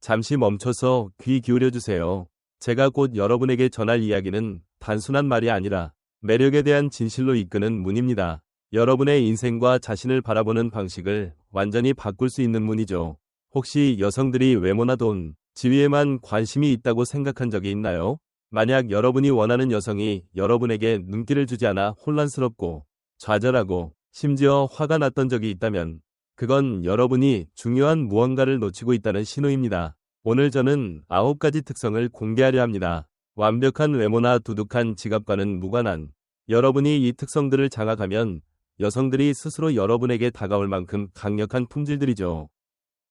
잠시 멈춰서 귀 기울여 주세요. 제가 곧 여러분에게 전할 이야기는 단순한 말이 아니라 매력에 대한 진실로 이끄는 문입니다. 여러분의 인생과 자신을 바라보는 방식을 완전히 바꿀 수 있는 문이죠. 혹시 여성들이 외모나 돈, 지위에만 관심이 있다고 생각한 적이 있나요? 만약 여러분이 원하는 여성이 여러분에게 눈길을 주지 않아 혼란스럽고 좌절하고 심지어 화가 났던 적이 있다면 그건 여러분이 중요한 무언가를 놓치고 있다는 신호입니다. 오늘 저는 9가지 특성을 공개하려 합니다. 완벽한 외모나 두둑한 지갑과는 무관한 여러분이 이 특성들을 장악하면 여성들이 스스로 여러분에게 다가올 만큼 강력한 품질들이죠.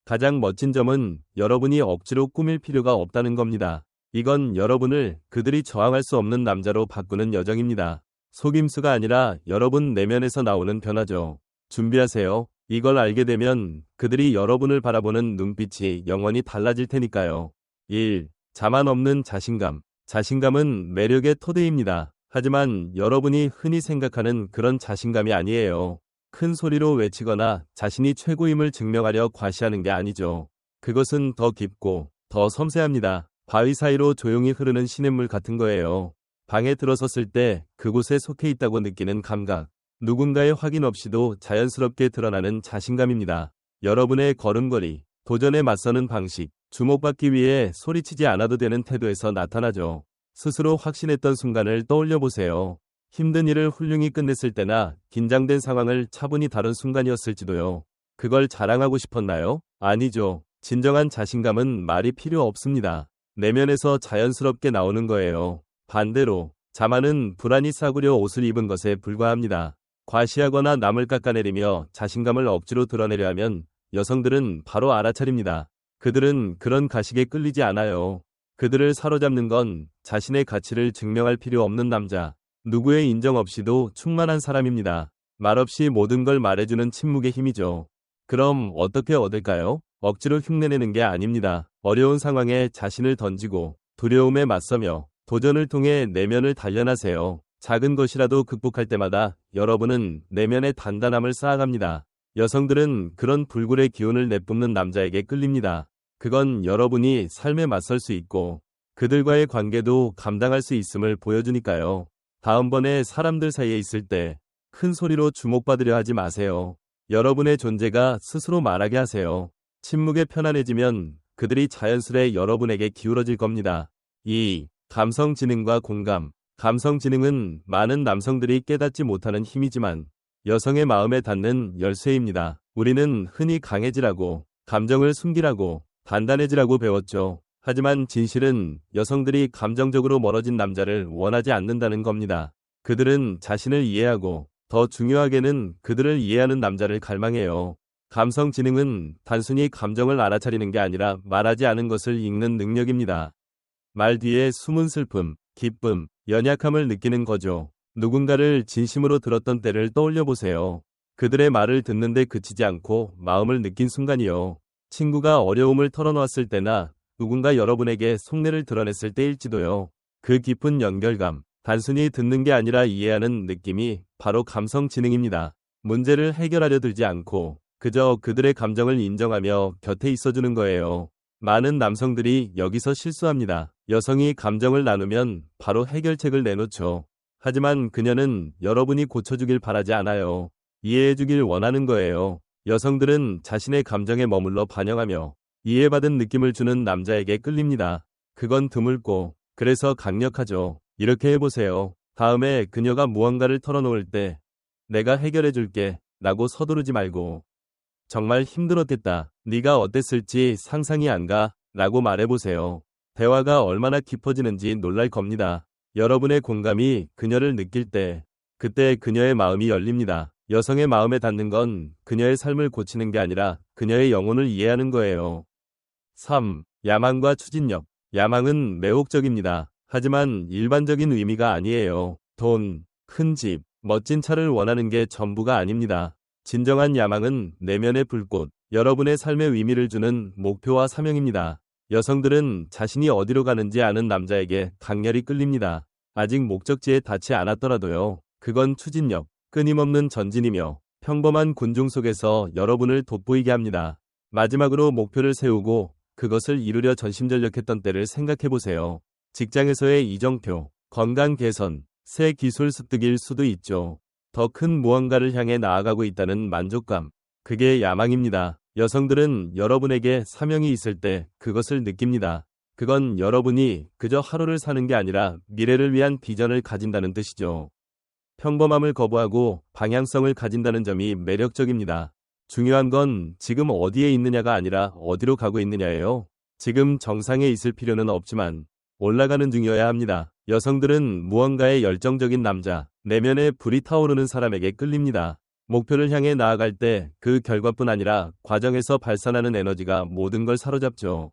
가장 멋진 점은 여러분이 억지로 꾸밀 필요가 없다는 겁니다. 이건 여러분을 그들이 저항할 수 없는 남자로 바꾸는 여정입니다. 속임수가 아니라 여러분 내면에서 나오는 변화죠. 준비하세요. 이걸 알게 되면 그들이 여러분을 바라보는 눈빛이 영원히 달라질 테니까요. 1. 자만 없는 자신감. 자신감은 매력의 토대입니다. 하지만 여러분이 흔히 생각하는 그런 자신감이 아니에요. 큰 소리로 외치거나 자신이 최고임을 증명하려 과시하는 게 아니죠. 그것은 더 깊고 더 섬세합니다. 바위 사이로 조용히 흐르는 시냇물 같은 거예요. 방에 들어섰을 때 그곳에 속해 있다고 느끼는 감각. 누군가의 확인 없이도 자연스럽게 드러나는 자신감입니다. 여러분의 걸음걸이, 도전에 맞서는 방식, 주목받기 위해 소리치지 않아도 되는 태도에서 나타나죠. 스스로 확신했던 순간을 떠올려 보세요. 힘든 일을 훌륭히 끝냈을 때나 긴장된 상황을 차분히 다룬 순간이었을지도요. 그걸 자랑하고 싶었나요? 아니죠. 진정한 자신감은 말이 필요 없습니다. 내면에서 자연스럽게 나오는 거예요. 반대로 자만은 불안이 싸구려 옷을 입은 것에 불과합니다. 과시하거나 남을 깎아내리며 자신감을 억지로 드러내려 하면 여성들은 바로 알아차립니다. 그들은 그런 가식에 끌리지 않아요. 그들을 사로잡는 건 자신의 가치를 증명할 필요 없는 남자, 누구의 인정 없이도 충만한 사람입니다. 말없이 모든 걸 말해주는 침묵의 힘이죠. 그럼 어떻게 얻을까요? 억지로 흉내내는 게 아닙니다. 어려운 상황에 자신을 던지고 두려움에 맞서며 도전을 통해 내면을 단련하세요. 작은 것이라도 극복할 때마다 여러분은 내면의 단단함을 쌓아갑니다. 여성들은 그런 불굴의 기운을 내뿜는 남자에게 끌립니다. 그건 여러분이 삶에 맞설 수 있고 그들과의 관계도 감당할 수 있음을 보여주니까요. 다음번에 사람들 사이에 있을 때 큰 소리로 주목받으려 하지 마세요. 여러분의 존재가 스스로 말하게 하세요. 침묵에 편안해지면 그들이 자연스레 여러분에게 기울어질 겁니다. 2. 감성 지능과 공감. 감성 지능은 많은 남성들이 깨닫지 못하는 힘이지만 여성의 마음에 닿는 열쇠입니다. 우리는 흔히 강해지라고, 감정을 숨기라고, 단단해지라고 배웠죠. 하지만 진실은 여성들이 감정적으로 멀어진 남자를 원하지 않는다는 겁니다. 그들은 자신을 이해하고 더 중요하게는 그들을 이해하는 남자를 갈망해요. 감성 지능은 단순히 감정을 알아차리는 게 아니라 말하지 않은 것을 읽는 능력입니다. 말 뒤에 숨은 슬픔, 기쁨, 연약함을 느끼는 거죠. 누군가를 진심으로 들었던 때를 떠올려 보세요. 그들의 말을 듣는데 그치지 않고 마음을 느낀 순간이요. 친구가 어려움을 털어놓았을 때나 누군가 여러분에게 속내를 드러냈을 때일지도요. 그 깊은 연결감, 단순히 듣는 게 아니라 이해하는 느낌이 바로 감성 지능입니다. 문제를 해결하려 들지 않고 그저 그들의 감정을 인정하며 곁에 있어주는 거예요. 많은 남성들이 여기서 실수합니다. 여성이 감정을 나누면 바로 해결책을 내놓죠. 하지만 그녀는 여러분이 고쳐주길 바라지 않아요. 이해해주길 원하는 거예요. 여성들은 자신의 감정에 머물러 반영하며 이해받은 느낌을 주는 남자에게 끌립니다. 그건 드물고 그래서 강력하죠. 이렇게 해보세요. 다음에 그녀가 무언가를 털어놓을 때 내가 해결해줄게 라고 서두르지 말고 정말 힘들었겠다. 네가 어땠을지 상상이 안 가 라고 말해보세요. 대화가 얼마나 깊어지는지 놀랄 겁니다. 여러분의 공감이 그녀를 느낄 때 그때 그녀의 마음이 열립니다. 여성의 마음에 닿는 건 그녀의 삶을 고치는 게 아니라 그녀의 영혼을 이해하는 거예요. 3. 야망과 추진력. 야망은 매혹적입니다. 하지만 일반적인 의미가 아니에요. 돈, 큰 집, 멋진 차를 원하는 게 전부가 아닙니다. 진정한 야망은 내면의 불꽃, 여러분의 삶에 의미를 주는 목표와 사명입니다. 여성들은 자신이 어디로 가는지 아는 남자에게 강렬히 끌립니다. 아직 목적지에 닿지 않았더라도요. 그건 추진력, 끊임없는 전진이며 평범한 군중 속에서 여러분을 돋보이게 합니다. 마지막으로 목표를 세우고 그것을 이루려 전심전력했던 때를 생각해보세요. 직장에서의 이정표, 건강 개선, 새 기술 습득일 수도 있죠. 더 큰 무언가를 향해 나아가고 있다는 만족감. 그게 야망입니다. 여성들은 여러분에게 사명이 있을 때 그것을 느낍니다. 그건 여러분이 그저 하루를 사는 게 아니라 미래를 위한 비전을 가진다는 뜻이죠. 평범함을 거부하고 방향성을 가진다는 점이 매력적입니다. 중요한 건 지금 어디에 있느냐가 아니라 어디로 가고 있느냐예요. 지금 정상에 있을 필요는 없지만 올라가는 중이어야 합니다. 여성들은 무언가에 열정적인 남자, 내면에 불이 타오르는 사람에게 끌립니다. 목표를 향해 나아갈 때 그 결과뿐 아니라 과정에서 발산하는 에너지가 모든 걸 사로잡죠.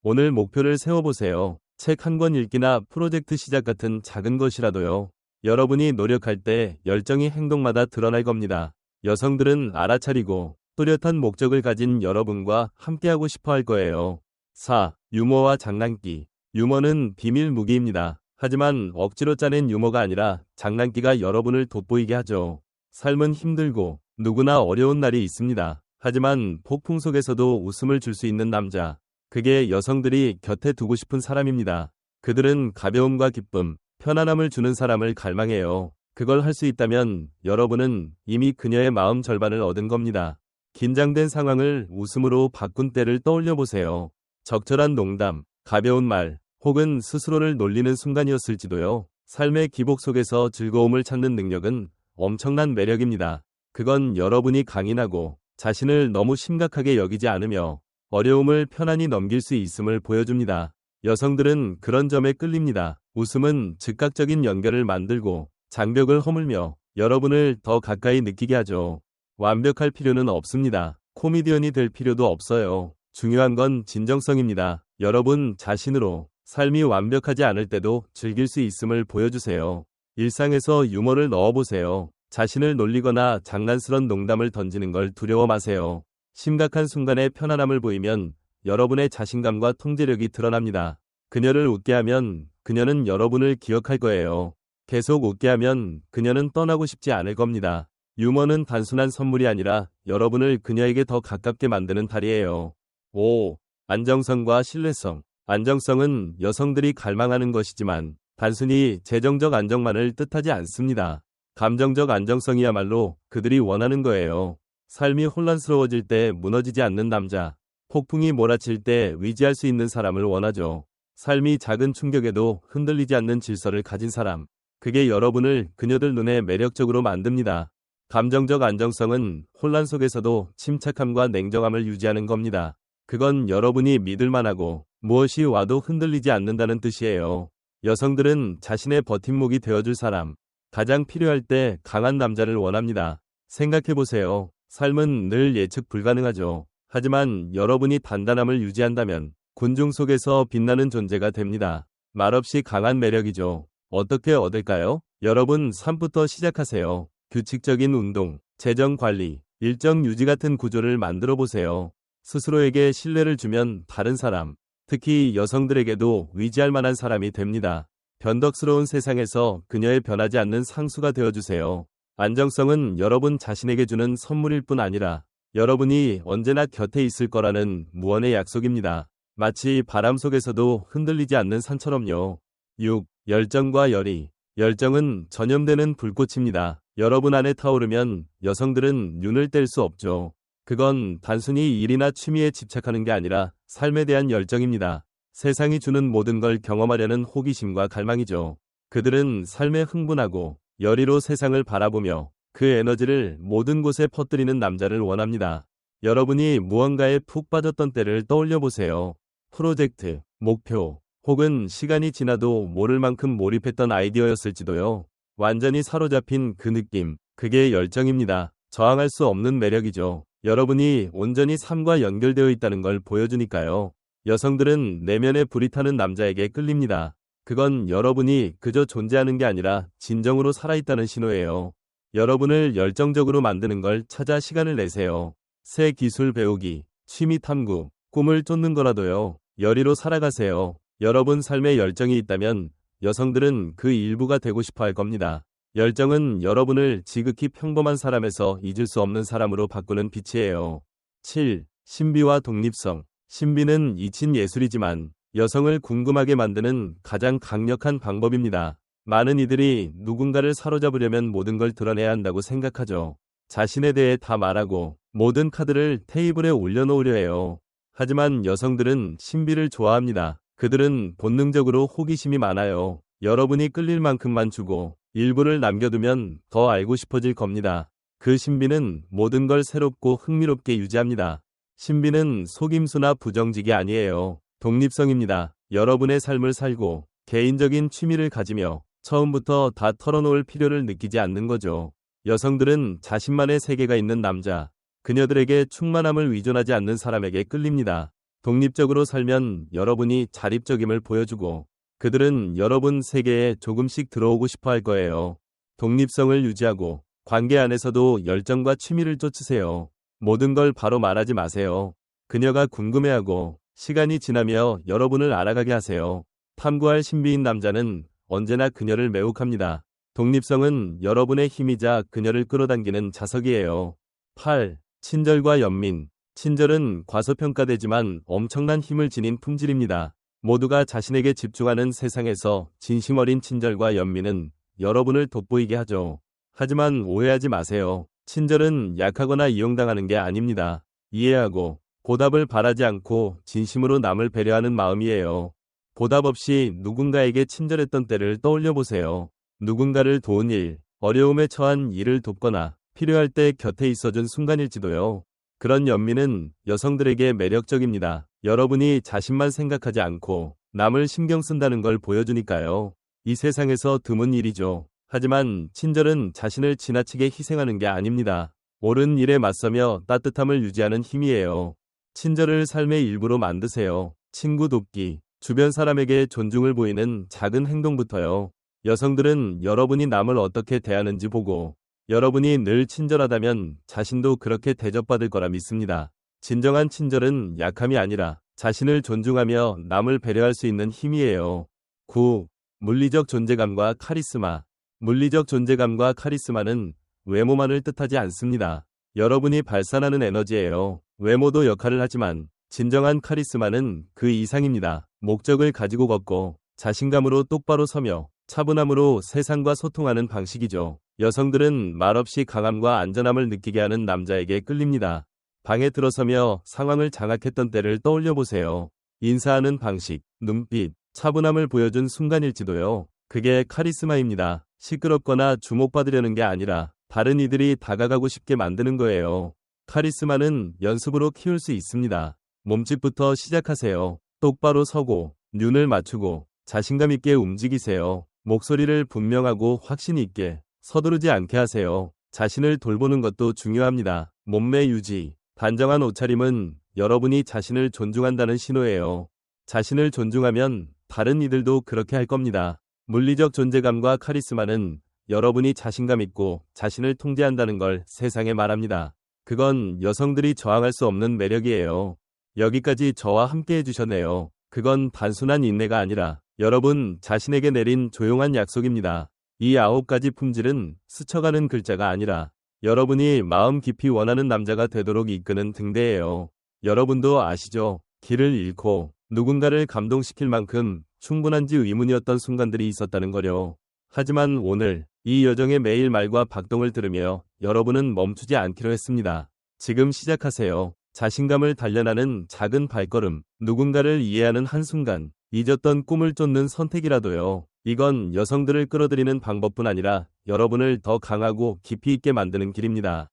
오늘 목표를 세워보세요. 책 한 권 읽기나 프로젝트 시작 같은 작은 것이라도요. 여러분이 노력할 때 열정이 행동마다 드러날 겁니다. 여성들은 알아차리고 뚜렷한 목적을 가진 여러분과 함께하고 싶어 할 거예요. 4. 유머와 장난기. 유머는 비밀 무기입니다. 하지만 억지로 짜낸 유머가 아니라 장난기가 여러분을 돋보이게 하죠. 삶은 힘들고 누구나 어려운 날이 있습니다. 하지만 폭풍 속에서도 웃음을 줄 수 있는 남자. 그게 여성들이 곁에 두고 싶은 사람입니다. 그들은 가벼움과 기쁨, 편안함을 주는 사람을 갈망해요. 그걸 할 수 있다면 여러분은 이미 그녀의 마음 절반을 얻은 겁니다. 긴장된 상황을 웃음으로 바꾼 때를 떠올려 보세요. 적절한 농담, 가벼운 말, 혹은 스스로를 놀리는 순간이었을지도요. 삶의 기복 속에서 즐거움을 찾는 능력은 엄청난 매력입니다. 그건 여러분이 강인하고 자신을 너무 심각하게 여기지 않으며 어려움을 편안히 넘길 수 있음을 보여줍니다. 여성들은 그런 점에 끌립니다. 웃음은 즉각적인 연결을 만들고 장벽을 허물며 여러분을 더 가까이 느끼게 하죠. 완벽할 필요는 없습니다. 코미디언이 될 필요도 없어요. 중요한 건 진정성입니다. 여러분 자신으로 삶이 완벽하지 않을 때도 즐길 수 있음을 보여주세요. 일상에서 유머를 넣어보세요. 자신을 놀리거나 장난스런 농담을 던지는 걸 두려워 마세요. 심각한 순간에 편안함을 보이면 여러분의 자신감과 통제력이 드러납니다. 그녀를 웃게 하면 그녀는 여러분을 기억할 거예요. 계속 웃게 하면 그녀는 떠나고 싶지 않을 겁니다. 유머는 단순한 선물이 아니라 여러분을 그녀에게 더 가깝게 만드는 달이에요. 5. 안정성과 신뢰성. 안정성은 여성들이 갈망하는 것이지만 단순히 재정적 안정만을 뜻하지 않습니다. 감정적 안정성이야말로 그들이 원하는 거예요. 삶이 혼란스러워질 때 무너지지 않는 남자, 폭풍이 몰아칠 때 의지할 수 있는 사람을 원하죠. 삶이 작은 충격에도 흔들리지 않는 질서를 가진 사람, 그게 여러분을 그녀들 눈에 매력적으로 만듭니다. 감정적 안정성은 혼란 속에서도 침착함과 냉정함을 유지하는 겁니다. 그건 여러분이 믿을 만하고 무엇이 와도 흔들리지 않는다는 뜻이에요. 여성들은 자신의 버팀목이 되어줄 사람, 가장 필요할 때 강한 남자를 원합니다. 생각해보세요. 삶은 늘 예측 불가능하죠. 하지만 여러분이 단단함을 유지한다면 군중 속에서 빛나는 존재가 됩니다. 말없이 강한 매력이죠. 어떻게 얻을까요? 여러분 삶부터 시작하세요. 규칙적인 운동, 재정 관리, 일정 유지 같은 구조를 만들어 보세요. 스스로에게 신뢰를 주면 다른 사람, 특히 여성들에게도 의지할 만한 사람이 됩니다. 변덕스러운 세상에서 그녀의 변하지 않는 상수가 되어주세요. 안정성은 여러분 자신에게 주는 선물일 뿐 아니라 여러분이 언제나 곁에 있을 거라는 무언의 약속입니다. 마치 바람 속에서도 흔들리지 않는 산처럼요. 6. 열정과 열의. 열정은 전염되는 불꽃입니다. 여러분 안에 타오르면 여성들은 눈을 뗄 수 없죠. 그건 단순히 일이나 취미에 집착하는 게 아니라 삶에 대한 열정입니다. 세상이 주는 모든 걸 경험하려는 호기심과 갈망이죠. 그들은 삶에 흥분하고 열의로 세상을 바라보며 그 에너지를 모든 곳에 퍼뜨리는 남자를 원합니다. 여러분이 무언가에 푹 빠졌던 때를 떠올려 보세요. 프로젝트, 목표, 혹은 시간이 지나도 모를 만큼 몰입했던 아이디어였을지도요. 완전히 사로잡힌 그 느낌, 그게 열정입니다. 저항할 수 없는 매력이죠. 여러분이 온전히 삶과 연결되어 있다는 걸 보여주니까요. 여성들은 내면에 불이 타는 남자에게 끌립니다. 그건 여러분이 그저 존재하는 게 아니라 진정으로 살아있다는 신호예요. 여러분을 열정적으로 만드는 걸 찾아 시간을 내세요. 새 기술 배우기, 취미 탐구, 꿈을 쫓는 거라도요. 열의로 살아가세요. 여러분 삶에 열정이 있다면 여성들은 그 일부가 되고 싶어 할 겁니다. 열정은 여러분을 지극히 평범한 사람에서 잊을 수 없는 사람으로 바꾸는 빛이에요. 7. 신비와 독립성. 신비는 잊힌 예술이지만 여성을 궁금하게 만드는 가장 강력한 방법입니다. 많은 이들이 누군가를 사로잡으려면 모든 걸 드러내야 한다고 생각하죠. 자신에 대해 다 말하고 모든 카드를 테이블에 올려놓으려 해요. 하지만 여성들은 신비를 좋아합니다. 그들은 본능적으로 호기심이 많아요. 여러분이 끌릴 만큼만 주고 일부를 남겨두면 더 알고 싶어질 겁니다. 그 신비는 모든 걸 새롭고 흥미롭게 유지합니다. 신비는 속임수나 부정직이 아니에요. 독립성입니다. 여러분의 삶을 살고 개인적인 취미를 가지며 처음부터 다 털어놓을 필요를 느끼지 않는 거죠. 여성들은 자신만의 세계가 있는 남자, 그녀들에게 충만함을 의존하지 않는 사람에게 끌립니다. 독립적으로 살면 여러분이 자립적임을 보여주고 그들은 여러분 세계에 조금씩 들어오고 싶어 할 거예요. 독립성을 유지하고 관계 안에서도 열정과 취미를 쫓으세요. 모든 걸 바로 말하지 마세요. 그녀가 궁금해하고 시간이 지나며 여러분을 알아가게 하세요. 탐구할 신비인 남자는 언제나 그녀를 매혹합니다. 독립성은 여러분의 힘이자 그녀를 끌어당기는 자석이에요. 8. 친절과 연민. 친절은 과소평가되지만 엄청난 힘을 지닌 품질입니다. 모두가 자신에게 집중하는 세상에서 진심 어린 친절과 연민은 여러분을 돋보이게 하죠. 하지만 오해하지 마세요. 친절은 약하거나 이용당하는 게 아닙니다. 이해하고 보답을 바라지 않고 진심으로 남을 배려하는 마음이에요. 보답 없이 누군가에게 친절했던 때를 떠올려 보세요. 누군가를 도운 일, 어려움에 처한 이를 돕거나 필요할 때 곁에 있어준 순간일지도요. 그런 연민은 여성들에게 매력적입니다. 여러분이 자신만 생각하지 않고 남을 신경 쓴다는 걸 보여주니까요. 이 세상에서 드문 일이죠. 하지만 친절은 자신을 지나치게 희생하는 게 아닙니다. 옳은 일에 맞서며 따뜻함을 유지하는 힘이에요. 친절을 삶의 일부로 만드세요. 친구 돕기, 주변 사람에게 존중을 보이는 작은 행동부터요. 여성들은 여러분이 남을 어떻게 대하는지 보고 여러분이 늘 친절하다면 자신도 그렇게 대접받을 거라 믿습니다. 진정한 친절은 약함이 아니라 자신을 존중하며 남을 배려할 수 있는 힘이에요. 9. 물리적 존재감과 카리스마. 물리적 존재감과 카리스마는 외모만을 뜻하지 않습니다. 여러분이 발산하는 에너지예요. 외모도 역할을 하지만 진정한 카리스마는 그 이상입니다. 목적을 가지고 걷고 자신감으로 똑바로 서며 차분함으로 세상과 소통하는 방식이죠. 여성들은 말없이 강함과 안전함을 느끼게 하는 남자에게 끌립니다. 방에 들어서며 상황을 장악했던 때를 떠올려 보세요. 인사하는 방식, 눈빛, 차분함을 보여준 순간일지도요. 그게 카리스마입니다. 시끄럽거나 주목받으려는 게 아니라 다른 이들이 다가가고 싶게 만드는 거예요. 카리스마는 연습으로 키울 수 있습니다. 몸짓부터 시작하세요. 똑바로 서고 눈을 맞추고 자신감 있게 움직이세요. 목소리를 분명하고 확신 있게 서두르지 않게 하세요. 자신을 돌보는 것도 중요합니다. 몸매 유지, 단정한 옷차림은 여러분이 자신을 존중한다는 신호예요. 자신을 존중하면 다른 이들도 그렇게 할 겁니다. 물리적 존재감과 카리스마는 여러분이 자신감 있고 자신을 통제한다는 걸 세상에 말합니다. 그건 여성들이 저항할 수 없는 매력이에요. 여기까지 저와 함께 해주셨네요. 그건 단순한 인내가 아니라 여러분 자신에게 내린 조용한 약속입니다. 이 9가지 품질은 스쳐가는 글자가 아니라 여러분이 마음 깊이 원하는 남자가 되도록 이끄는 등대예요. 여러분도 아시죠? 길을 잃고 누군가를 감동시킬 만큼 충분한지 의문이었던 순간들이 있었다는 거요. 하지만 오늘 이 여정의 매일 말과 박동을 들으며 여러분은 멈추지 않기로 했습니다. 지금 시작하세요. 자신감을 단련하는 작은 발걸음, 누군가를 이해하는 한순간, 잊었던 꿈을 쫓는 선택이라도요. 이건 여성들을 끌어들이는 방법뿐 아니라 여러분을 더 강하고 깊이 있게 만드는 길입니다.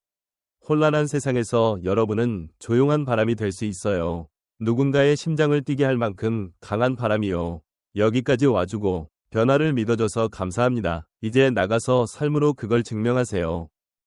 혼란한 세상에서 여러분은 조용한 바람이 될 수 있어요. 누군가의 심장을 뛰게 할 만큼 강한 바람이요. 여기까지 와주고 변화를 믿어줘서 감사합니다. 이제 나가서 삶으로 그걸 증명하세요.